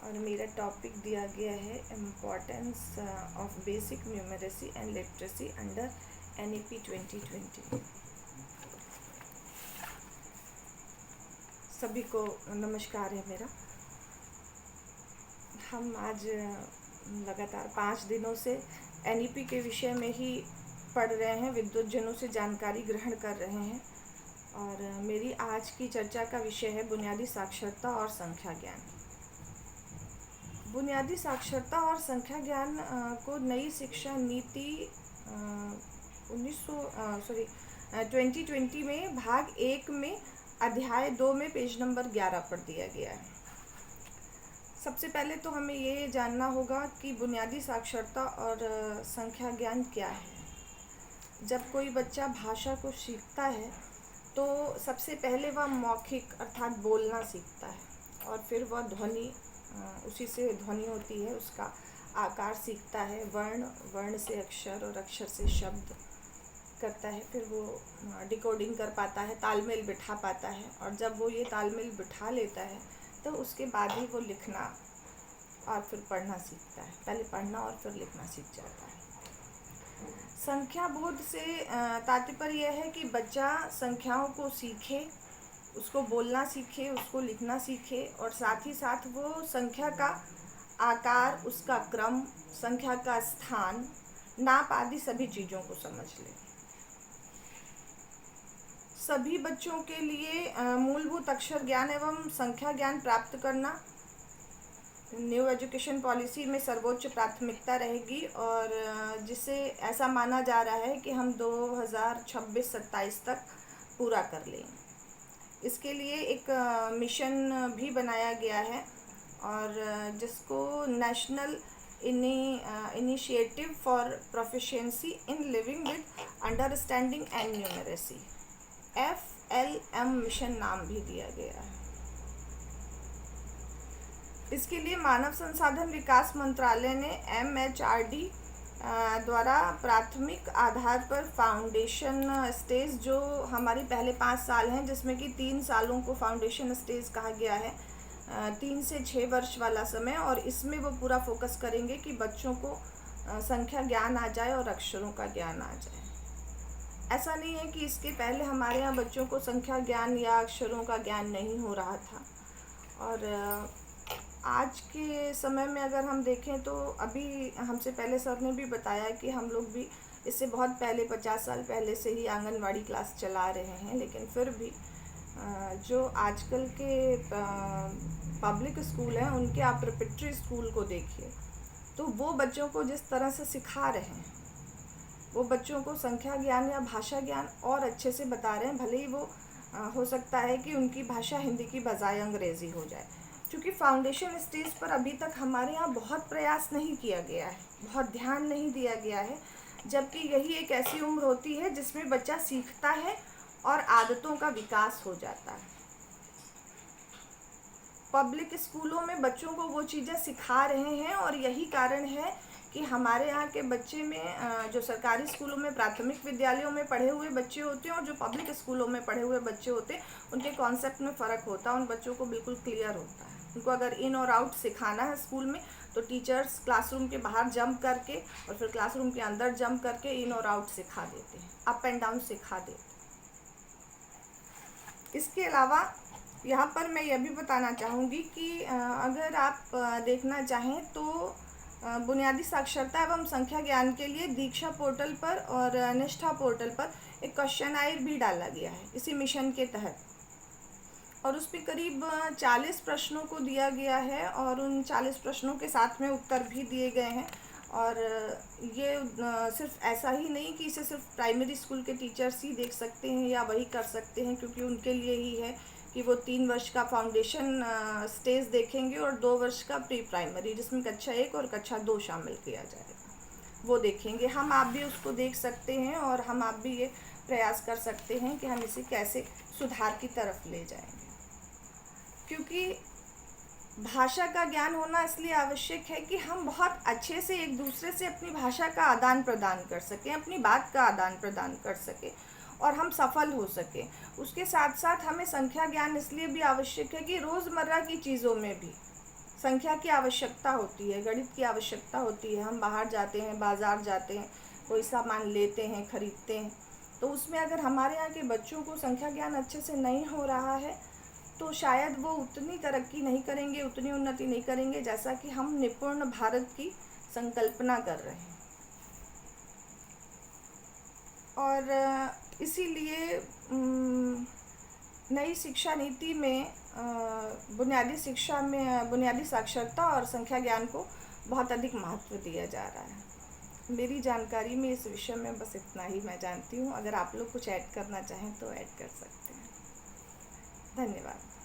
और मेरा टॉपिक दिया गया है importance of basic numeracy and literacy under NEP 2020। सभी को नमस्कार है मेरा। हम आज लगातार 5 दिनों से NEP के विषय में ही पढ़ रहे हैं, विद्वज्जनों से जानकारी ग्रहण कर रहे हैं। और मेरी आज की चर्चा का विषय है बुनियादी साक्षरता और संख्या ज्ञान। बुनियादी साक्षरता और संख्या ज्ञान को नई शिक्षा नीति 2020 में भाग 1 में अध्याय 2 में पेज नंबर 11 पर दिया गया है। सबसे पहले तो हमें ये जानना होगा कि बुनियादी साक्षरता और संख्या ज्ञान क्या है। जब कोई बच्चा भाषा को सीखता है तो सबसे पहले वह मौखिक अर्थात बोलना सीखता है और फिर वह ध्वनि, उसी से ध्वनि होती है, उसका आकार सीखता है, वर्ण से अक्षर और अक्षर से शब्द करता है, फिर वो डिकोडिंग कर पाता है, तालमेल बिठा पाता है। और जब वो ये तालमेल बिठा लेता है तो उसके बाद ही वो लिखना और फिर पढ़ना सीखता है। पहले पढ़ना और फिर लिखना सीख जाता है। संख्या बोध से तात्पर्य यह है कि बच्चा संख्याओं को सीखे, उसको बोलना सीखे, उसको लिखना सीखे और साथ ही साथ वो संख्या का आकार, उसका क्रम, संख्या का स्थान, नाप आदि सभी चीज़ों को समझ ले। सभी बच्चों के लिए मूलभूत अक्षर ज्ञान एवं संख्या ज्ञान प्राप्त करना न्यू एजुकेशन पॉलिसी में सर्वोच्च प्राथमिकता रहेगी और जिसे ऐसा माना जा रहा है कि हम 2026-27 तक पूरा कर लें। इसके लिए एक मिशन भी बनाया गया है और जिसको national initiative for proficiency in living with understanding and numeracy FLM mission नाम भी दिया गया है। इसके लिए मानव संसाधन विकास मंत्रालय ने MHRD द्वारा प्राथमिक आधार पर फाउंडेशन स्टेज, जो हमारी पहले 5 साल हैं जिसमें कि 3 सालों को फाउंडेशन स्टेज कहा गया है, 3 से 6 वर्ष वाला समय, और इसमें वो पूरा फोकस करेंगे कि बच्चों को संख्या ज्ञान आ जाए और अक्षरों का ज्ञान आ जाए। ऐसा नहीं है कि इसके पहले हमारे यहाँ बच्चों को संख्या ज्ञान या अक्षरों का ज्ञान नहीं हो रहा था। और आज के समय में अगर हम देखें तो अभी हमसे पहले सर ने भी बताया कि हम लोग भी इससे बहुत पहले 50 साल पहले से ही आंगनवाड़ी क्लास चला रहे हैं, लेकिन फिर भी जो आजकल के पब्लिक स्कूल हैं उनके आप प्रिपरेटरी स्कूल को देखिए तो वो बच्चों को जिस तरह से सिखा रहे हैं, वो बच्चों को संख्या ज्ञान या भाषा ज्ञान और अच्छे से बता रहे हैं। भले ही वो हो सकता है कि उनकी भाषा हिंदी की बजाय अंग्रेज़ी हो जाए, क्योंकि फाउंडेशन स्टेज पर अभी तक हमारे यहाँ बहुत प्रयास नहीं किया गया है, बहुत ध्यान नहीं दिया गया है, जबकि यही एक ऐसी उम्र होती है जिसमें बच्चा सीखता है और आदतों का विकास हो जाता है। पब्लिक स्कूलों में बच्चों को वो चीज़ें सिखा रहे हैं और यही कारण है कि हमारे यहाँ के बच्चे में जो सरकारी स्कूलों में प्राथमिक विद्यालयों में पढ़े हुए बच्चे होते हैं और जो पब्लिक स्कूलों में पढ़े हुए बच्चे होते हैं, उनके कॉन्सेप्ट में फ़र्क होता है। उन बच्चों को बिल्कुल क्लियर होता है। उनको अगर इन और आउट सिखाना है स्कूल में तो टीचर्स क्लासरूम के बाहर जंप करके और फिर क्लासरूम के अंदर जंप करके इन और आउट सिखा देते हैं, अप एंड डाउन सिखा देते हैं। इसके अलावा यहाँ पर मैं यह भी बताना चाहूँगी कि अगर आप देखना चाहें तो बुनियादी साक्षरता एवं संख्या ज्ञान के लिए दीक्षा पोर्टल पर और निष्ठा पोर्टल पर एक क्वेश्चनायर भी डाला गया है इसी मिशन के तहत, और उस पर करीब 40 प्रश्नों को दिया गया है और उन 40 प्रश्नों के साथ में उत्तर भी दिए गए हैं। और ये सिर्फ ऐसा ही नहीं कि इसे सिर्फ प्राइमरी स्कूल के टीचर्स ही देख सकते हैं या वही कर सकते हैं, क्योंकि उनके लिए ही है कि वो 3 वर्ष का फाउंडेशन स्टेज देखेंगे और 2 वर्ष का प्री प्राइमरी, जिसमें कक्षा 1 और कक्षा 2 शामिल किया जाएगा, वो देखेंगे। हम आप भी उसको देख सकते हैं और हम आप भी ये प्रयास कर सकते हैं कि हम इसे कैसे सुधार की तरफ ले जाएंगे, क्योंकि भाषा का ज्ञान होना इसलिए आवश्यक है कि हम बहुत अच्छे से एक दूसरे से अपनी भाषा का आदान प्रदान कर सकें, अपनी बात का आदान प्रदान कर सकें और हम सफल हो सकें। उसके साथ साथ हमें संख्या ज्ञान इसलिए भी आवश्यक है कि रोज़मर्रा की चीज़ों में भी संख्या की आवश्यकता होती है, गणित की आवश्यकता होती है। हम बाहर जाते हैं, बाज़ार जाते हैं, कोई सामान लेते हैं, ख़रीदते हैं, तो उसमें अगर हमारे यहाँ के बच्चों को संख्या ज्ञान अच्छे से नहीं हो रहा है तो शायद वो उतनी तरक्की नहीं करेंगे, उतनी उन्नति नहीं करेंगे जैसा कि हम निपुण भारत की संकल्पना कर रहे हैं। और इसीलिए नई शिक्षा नीति में बुनियादी साक्षरता और संख्या ज्ञान को बहुत अधिक महत्व दिया जा रहा है। मेरी जानकारी में इस विषय में बस इतना ही मैं जानती हूँ। अगर आप लोग कुछ ऐड करना चाहें तो ऐड कर सकते हैं। धन्यवाद।